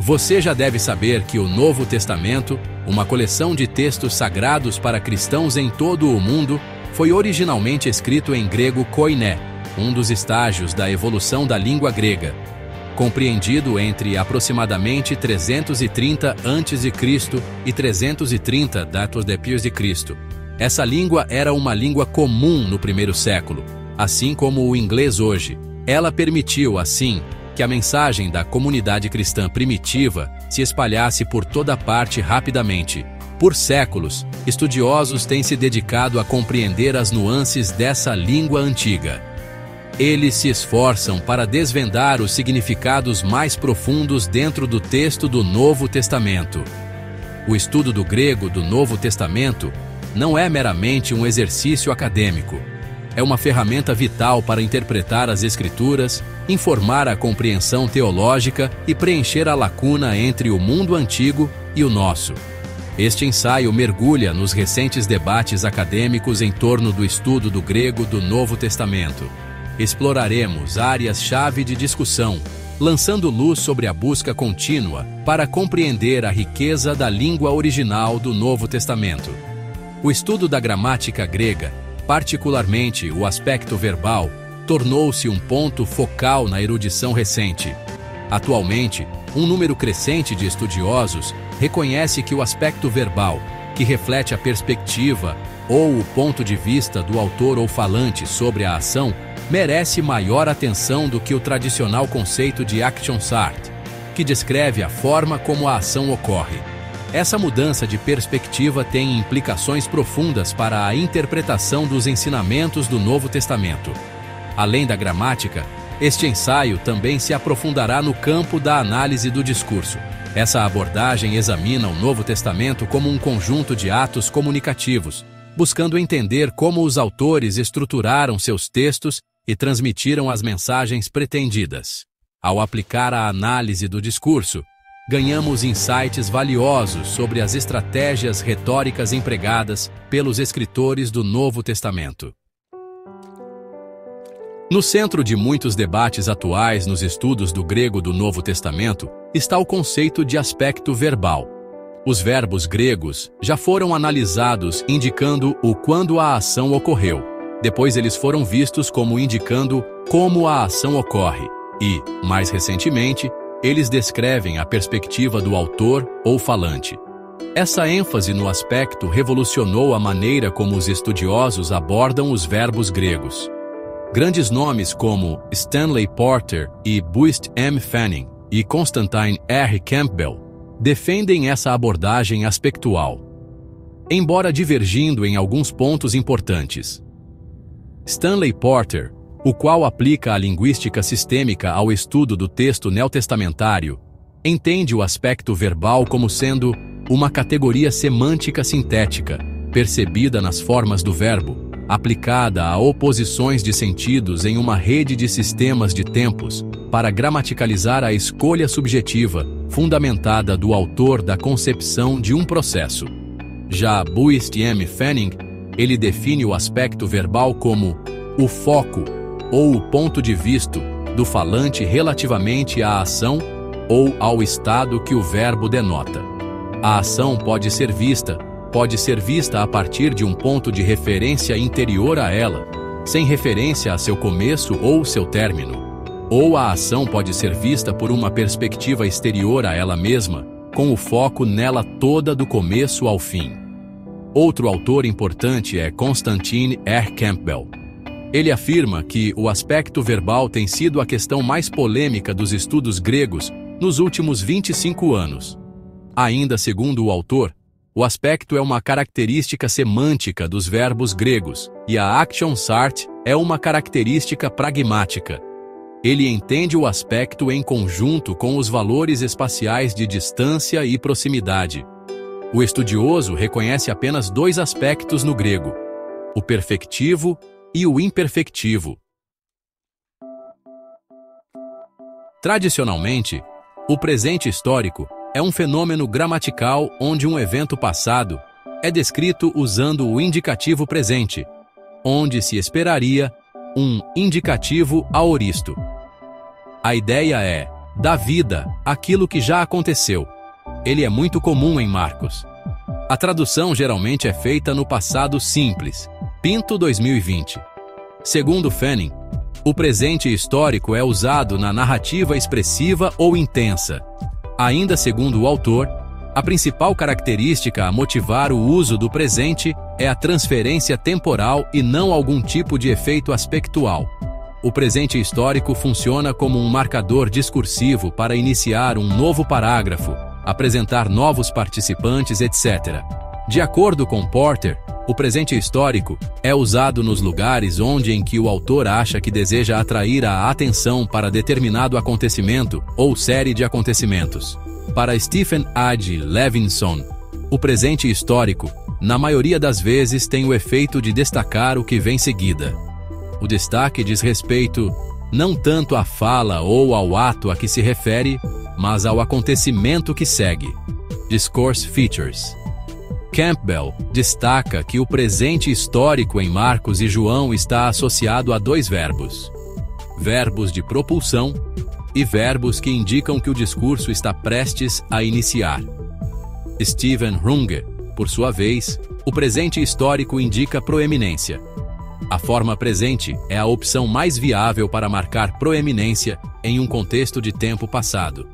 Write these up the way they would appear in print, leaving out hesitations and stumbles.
Você já deve saber que o Novo Testamento, uma coleção de textos sagrados para cristãos em todo o mundo, foi originalmente escrito em grego koiné, um dos estágios da evolução da língua grega. Compreendido entre aproximadamente 330 a.C. e 330 d.C. Essa língua era uma língua comum no primeiro século, assim como o inglês hoje. Ela permitiu, assim, que a mensagem da comunidade cristã primitiva se espalhasse por toda parte rapidamente. Por séculos, estudiosos têm se dedicado a compreender as nuances dessa língua antiga. Eles se esforçam para desvendar os significados mais profundos dentro do texto do Novo Testamento. O estudo do grego do Novo Testamento não é meramente um exercício acadêmico. É uma ferramenta vital para interpretar as Escrituras, informar a compreensão teológica e preencher a lacuna entre o mundo antigo e o nosso. Este ensaio mergulha nos recentes debates acadêmicos em torno do estudo do grego do Novo Testamento. Exploraremos áreas-chave de discussão, lançando luz sobre a busca contínua para compreender a riqueza da língua original do Novo Testamento. O estudo da gramática grega, particularmente o aspecto verbal, tornou-se um ponto focal na erudição recente. Atualmente, um número crescente de estudiosos reconhece que o aspecto verbal, que reflete a perspectiva ou o ponto de vista do autor ou falante sobre a ação, merece maior atenção do que o tradicional conceito de Aktionsart, que descreve a forma como a ação ocorre. Essa mudança de perspectiva tem implicações profundas para a interpretação dos ensinamentos do Novo Testamento. Além da gramática, este ensaio também se aprofundará no campo da análise do discurso. Essa abordagem examina o Novo Testamento como um conjunto de atos comunicativos, buscando entender como os autores estruturaram seus textos e transmitiram as mensagens pretendidas. Ao aplicar a análise do discurso, ganhamos insights valiosos sobre as estratégias retóricas empregadas pelos escritores do Novo Testamento. No centro de muitos debates atuais nos estudos do grego do Novo Testamento está o conceito de aspecto verbal. Os verbos gregos já foram analisados indicando o quando a ação ocorreu. Depois eles foram vistos como indicando como a ação ocorre e, mais recentemente, eles descrevem a perspectiva do autor ou falante. Essa ênfase no aspecto revolucionou a maneira como os estudiosos abordam os verbos gregos. Grandes nomes como Stanley Porter e Buist M. Fanning e Constantine R. Campbell defendem essa abordagem aspectual, embora divergindo em alguns pontos importantes. Stanley Porter, o qual aplica a linguística sistêmica ao estudo do texto neotestamentário, entende o aspecto verbal como sendo uma categoria semântica sintética, percebida nas formas do verbo, aplicada a oposições de sentidos em uma rede de sistemas de tempos, para gramaticalizar a escolha subjetiva, fundamentada do autor da concepção de um processo. Já Buist M. Fanning, ele define o aspecto verbal como o foco ou o ponto de vista do falante relativamente à ação ou ao estado que o verbo denota. A ação pode ser vista a partir de um ponto de referência interior a ela, sem referência a seu começo ou seu término. Ou a ação pode ser vista por uma perspectiva exterior a ela mesma, com o foco nela toda do começo ao fim. Outro autor importante é Constantine R. Campbell. Ele afirma que o aspecto verbal tem sido a questão mais polêmica dos estudos gregos nos últimos 25 anos. Ainda segundo o autor, o aspecto é uma característica semântica dos verbos gregos, e a Aktionsart é uma característica pragmática. Ele entende o aspecto em conjunto com os valores espaciais de distância e proximidade. O estudioso reconhece apenas dois aspectos no grego: o perfectivo e o imperfectivo. Tradicionalmente, o presente histórico é um fenômeno gramatical onde um evento passado é descrito usando o indicativo presente, onde se esperaria um indicativo aoristo. A ideia é dá vida àquilo que já aconteceu. Ele é muito comum em Marcos. A tradução geralmente é feita no passado simples. Pinto 2020. Segundo Fanning, o presente histórico é usado na narrativa expressiva ou intensa. Ainda segundo o autor, a principal característica a motivar o uso do presente é a transferência temporal e não algum tipo de efeito aspectual. O presente histórico funciona como um marcador discursivo para iniciar um novo parágrafo, apresentar novos participantes, etc. De acordo com Porter, o presente histórico é usado nos lugares onde em que o autor acha que deseja atrair a atenção para determinado acontecimento ou série de acontecimentos. Para Stephen Adge Levinson, o presente histórico, na maioria das vezes, tem o efeito de destacar o que vem seguida. O destaque diz respeito não tanto à fala ou ao ato a que se refere, mas ao acontecimento que segue. Discourse Features. Campbell destaca que o presente histórico em Marcos e João está associado a dois verbos: verbos de propulsão e verbos que indicam que o discurso está prestes a iniciar. Stephen Runge, por sua vez, o presente histórico indica proeminência. A forma presente é a opção mais viável para marcar proeminência em um contexto de tempo passado.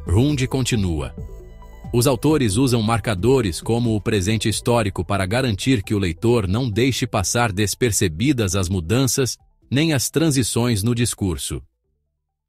Runge continua: os autores usam marcadores como o presente histórico para garantir que o leitor não deixe passar despercebidas as mudanças nem as transições no discurso.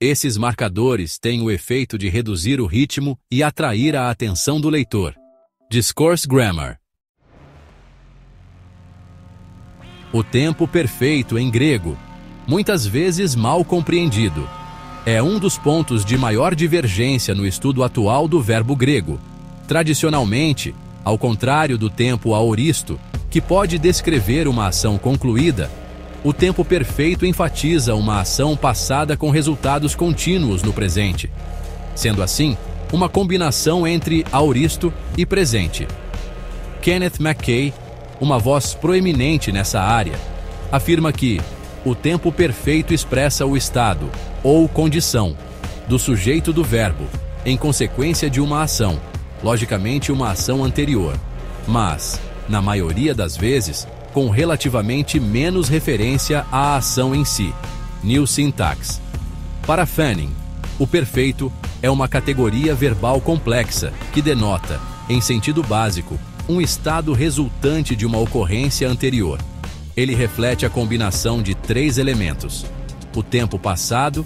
Esses marcadores têm o efeito de reduzir o ritmo e atrair a atenção do leitor. Discourse Grammar. O tempo perfeito em grego, muitas vezes mal compreendido, é um dos pontos de maior divergência no estudo atual do verbo grego. Tradicionalmente, ao contrário do tempo aoristo, que pode descrever uma ação concluída, o tempo perfeito enfatiza uma ação passada com resultados contínuos no presente, sendo assim, uma combinação entre aoristo e presente. Kenneth Mackay, uma voz proeminente nessa área, afirma que o tempo perfeito expressa o estado, ou condição, do sujeito do verbo, em consequência de uma ação, logicamente uma ação anterior, mas, na maioria das vezes, com relativamente menos referência à ação em si. New Syntax. Para Fanning, o perfeito é uma categoria verbal complexa que denota, em sentido básico, um estado resultante de uma ocorrência anterior. Ele reflete a combinação de três elementos: o tempo passado,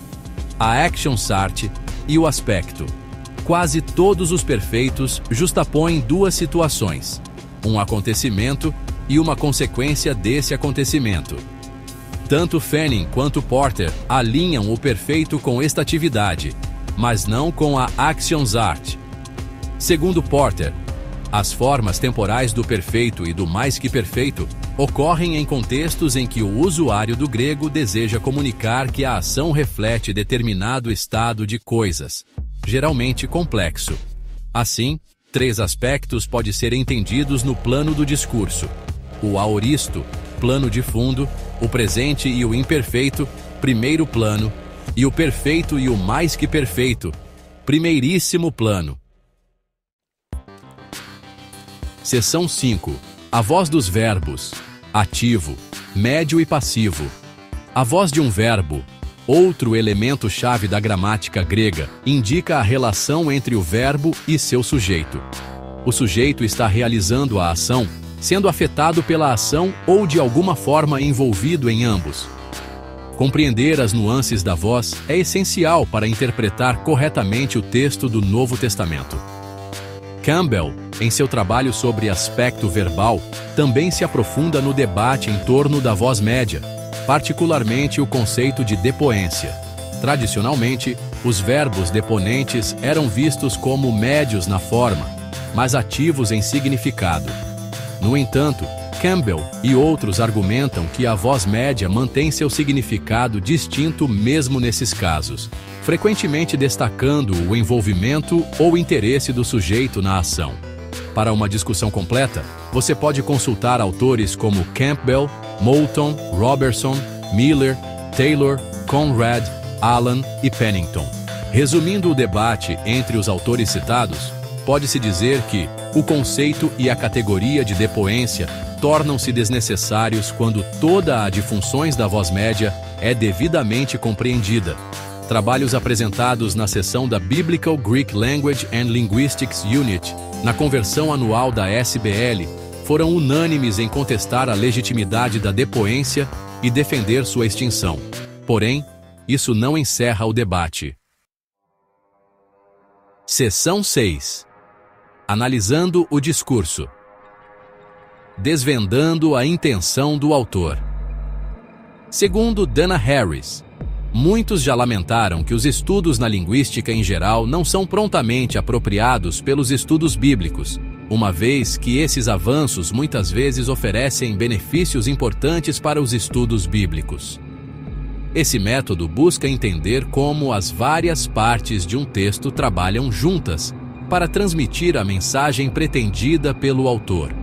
a action start e o aspecto. Quase todos os perfeitos justapõem duas situações: um acontecimento e uma consequência desse acontecimento. Tanto Fanning quanto Porter alinham o perfeito com estatividade, mas não com a action start. Segundo Porter, as formas temporais do perfeito e do mais que perfeito ocorrem em contextos em que o usuário do grego deseja comunicar que a ação reflete determinado estado de coisas, geralmente complexo. Assim, três aspectos podem ser entendidos no plano do discurso: o aoristo, plano de fundo, o presente e o imperfeito, primeiro plano, e o perfeito e o mais que perfeito, primeiríssimo plano. Seção 5. A voz dos verbos: ativo, médio e passivo. A voz de um verbo, outro elemento-chave da gramática grega, indica a relação entre o verbo e seu sujeito. O sujeito está realizando a ação, sendo afetado pela ação ou de alguma forma envolvido em ambos. Compreender as nuances da voz é essencial para interpretar corretamente o texto do Novo Testamento. Campbell, em seu trabalho sobre aspecto verbal, também se aprofunda no debate em torno da voz média, particularmente o conceito de depoência. Tradicionalmente, os verbos deponentes eram vistos como médios na forma, mas ativos em significado. No entanto, Campbell e outros argumentam que a voz média mantém seu significado distinto mesmo nesses casos, frequentemente destacando o envolvimento ou interesse do sujeito na ação. Para uma discussão completa, você pode consultar autores como Campbell, Moulton, Robertson, Miller, Taylor, Conrad, Allen e Pennington. Resumindo o debate entre os autores citados, pode-se dizer que o conceito e a categoria de depoência tornam-se desnecessários quando toda a de funções da voz média é devidamente compreendida. Trabalhos apresentados na seção da Biblical Greek Language and Linguistics Unit, na conversão anual da SBL, foram unânimes em contestar a legitimidade da depoência e defender sua extinção. Porém, isso não encerra o debate. Seção 6. Analisando o discurso. Desvendando a intenção do autor. Segundo Dana Harris, muitos já lamentaram que os estudos na linguística em geral não são prontamente apropriados pelos estudos bíblicos, uma vez que esses avanços muitas vezes oferecem benefícios importantes para os estudos bíblicos. Esse método busca entender como as várias partes de um texto trabalham juntas para transmitir a mensagem pretendida pelo autor.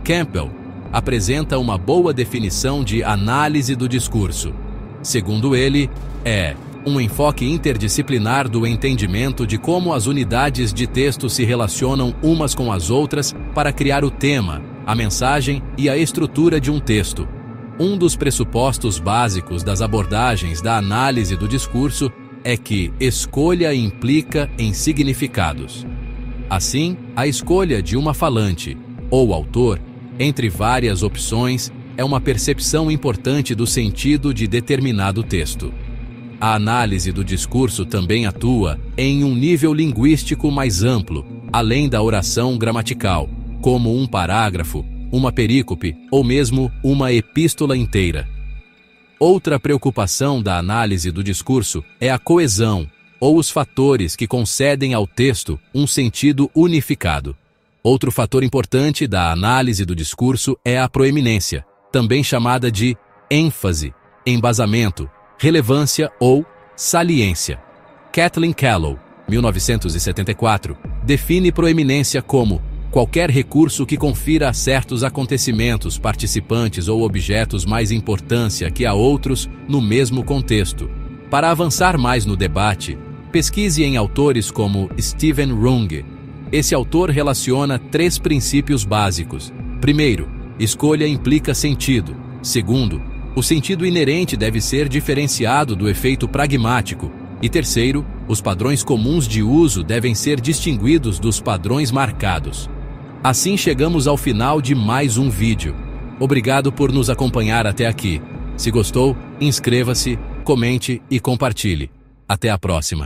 Campbell apresenta uma boa definição de análise do discurso. Segundo ele, é um enfoque interdisciplinar do entendimento de como as unidades de texto se relacionam umas com as outras para criar o tema, a mensagem e a estrutura de um texto. Um dos pressupostos básicos das abordagens da análise do discurso é que escolha implica em significados. Assim, a escolha de uma falante, ou autor, entre várias opções, é uma percepção importante do sentido de determinado texto. A análise do discurso também atua em um nível linguístico mais amplo, além da oração gramatical, como um parágrafo, uma perícope ou mesmo uma epístola inteira. Outra preocupação da análise do discurso é a coesão, ou os fatores que concedem ao texto um sentido unificado. Outro fator importante da análise do discurso é a proeminência, também chamada de ênfase, embasamento, relevância ou saliência. Kathleen Callow, 1974, define proeminência como qualquer recurso que confira a certos acontecimentos, participantes ou objetos mais importância que a outros no mesmo contexto. Para avançar mais no debate, pesquise em autores como Stephen Runge. Esse autor relaciona 3 princípios básicos. Primeiro, escolha implica sentido. Segundo, o sentido inerente deve ser diferenciado do efeito pragmático. E terceiro, os padrões comuns de uso devem ser distinguidos dos padrões marcados. Assim chegamos ao final de mais um vídeo. Obrigado por nos acompanhar até aqui. Se gostou, inscreva-se, comente e compartilhe. Até a próxima.